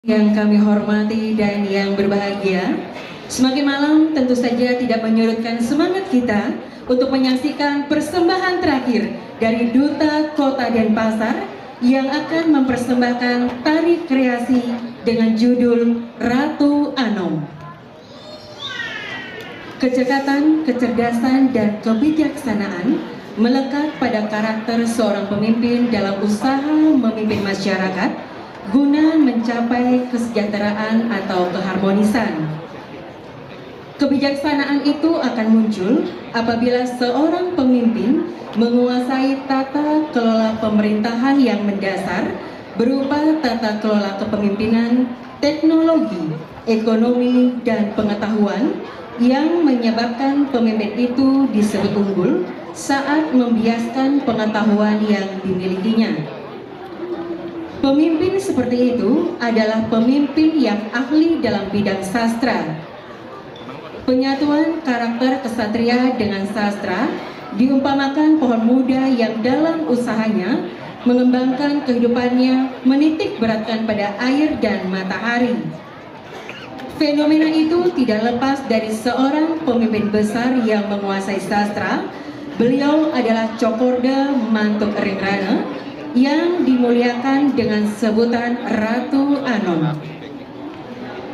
Yang kami hormati dan yang berbahagia, semakin malam tentu saja tidak menyurutkan semangat kita untuk menyaksikan persembahan terakhir dari Duta Kota Denpasar yang akan mempersembahkan tari kreasi dengan judul Ratu Anom. Kecekatan, kecerdasan, dan kebijaksanaan melekat pada karakter seorang pemimpin dalam usaha memimpin masyarakat guna mencapai kesejahteraan atau keharmonisan. Kebijaksanaan itu akan muncul apabila seorang pemimpin menguasai tata kelola pemerintahan yang mendasar berupa tata kelola kepemimpinan, teknologi, ekonomi, dan pengetahuan yang menyebabkan pemimpin itu disebut unggul saat membiaskan pengetahuan yang dimilikinya. Pemimpin seperti itu adalah pemimpin yang ahli dalam bidang sastra. Penyatuan karakter kesatria dengan sastra diumpamakan pohon muda yang dalam usahanya mengembangkan kehidupannya menitik beratkan pada air dan matahari. Fenomena itu tidak lepas dari seorang pemimpin besar yang menguasai sastra. Beliau adalah Cokorda Mantuk Ringrana yang dimuliakan dengan sebutan Ratu Anom.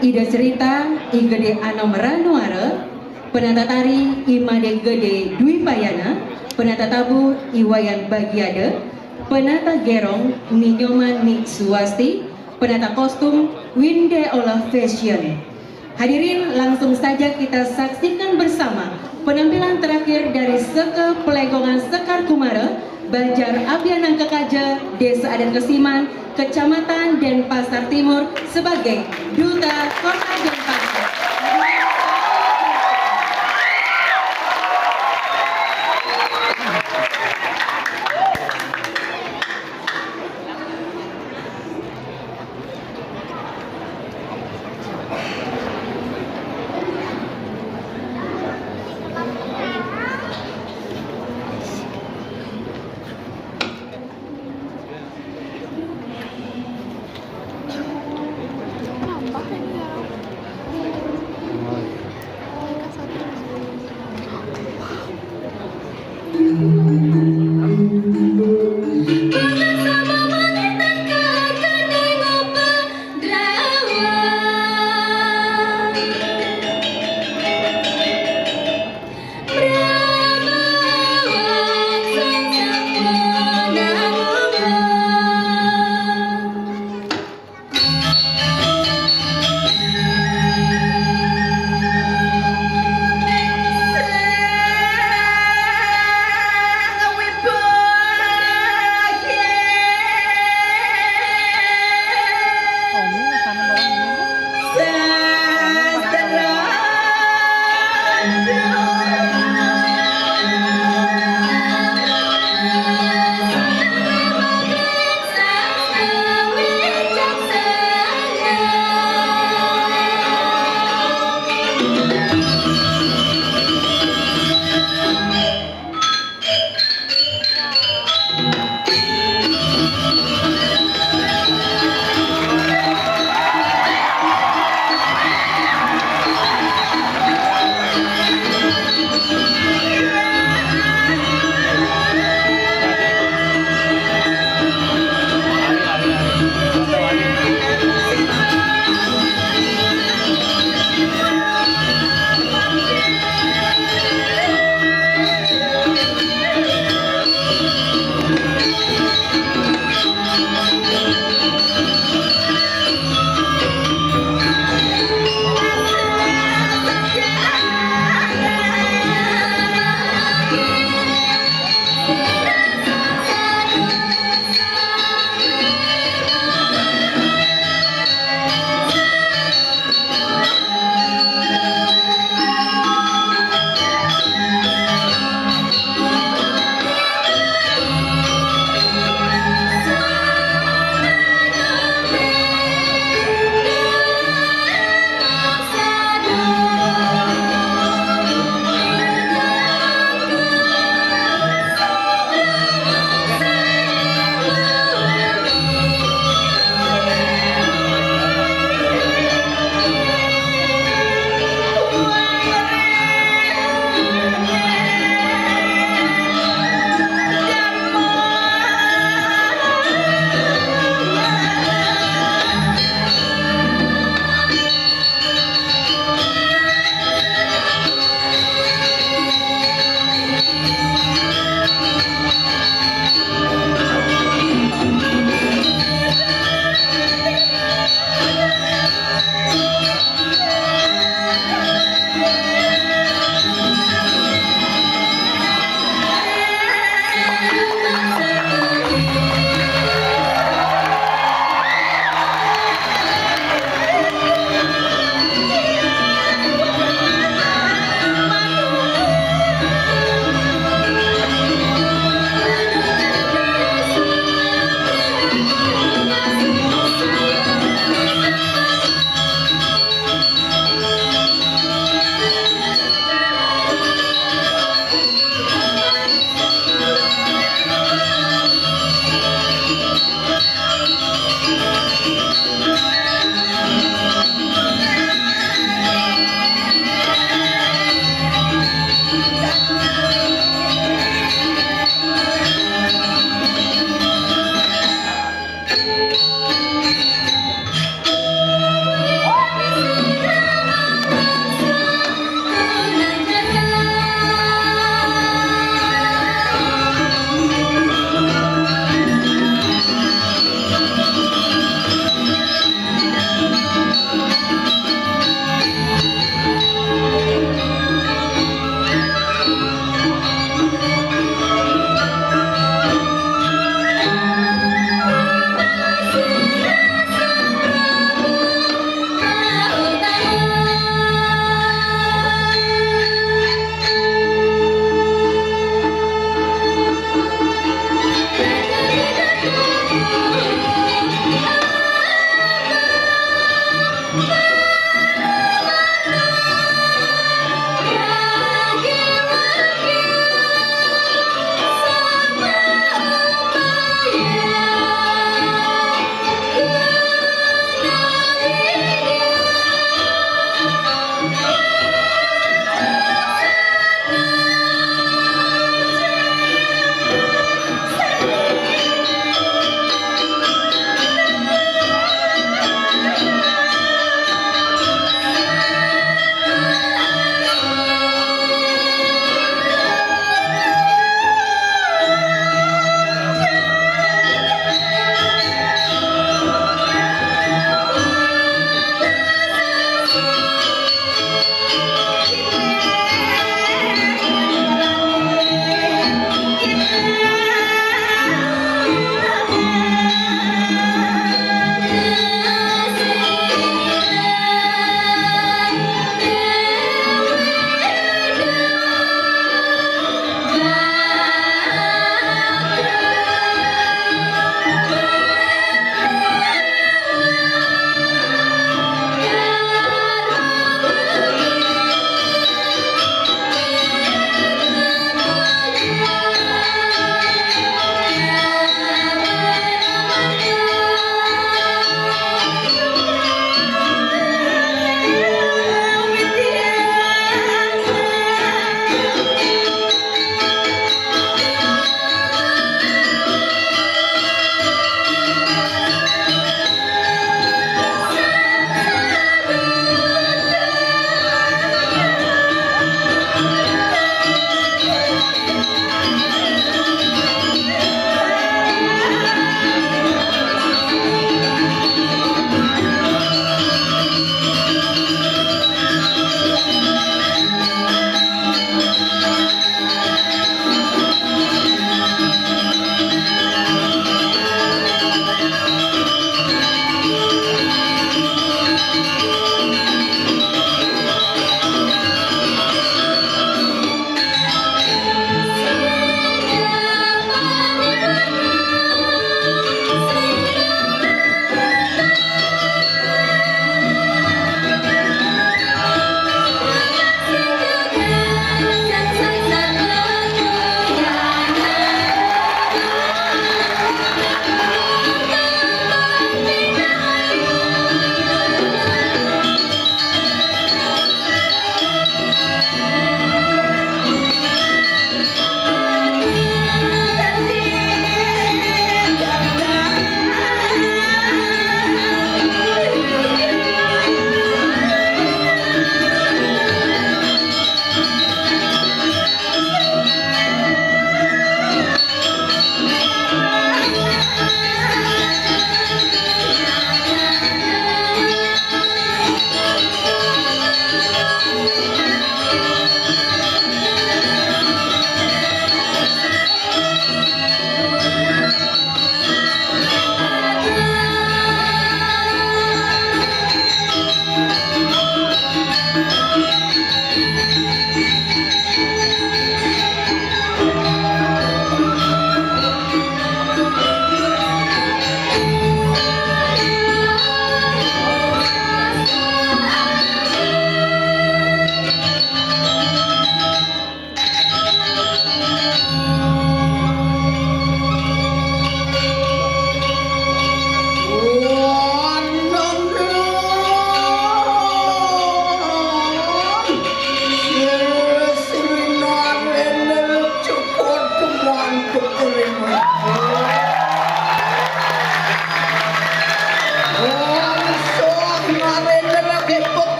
Ida cerita I Gede Anom Ranuara, penata tari Imade Gede Dwi Payana, penata tabu Iwayan Bagiade, penata gerong Ninyoman Nik Suwasti, penata kostum Winde Olah Fashion. Hadirin, langsung saja kita saksikan bersama penampilan terakhir dari Seke Pelegongan Sekar Kumara, Banjar Abyanang Kekaja, Desa Adat Kesiman, Kecamatan Denpasar Timur sebagai Duta Kota Denpasar.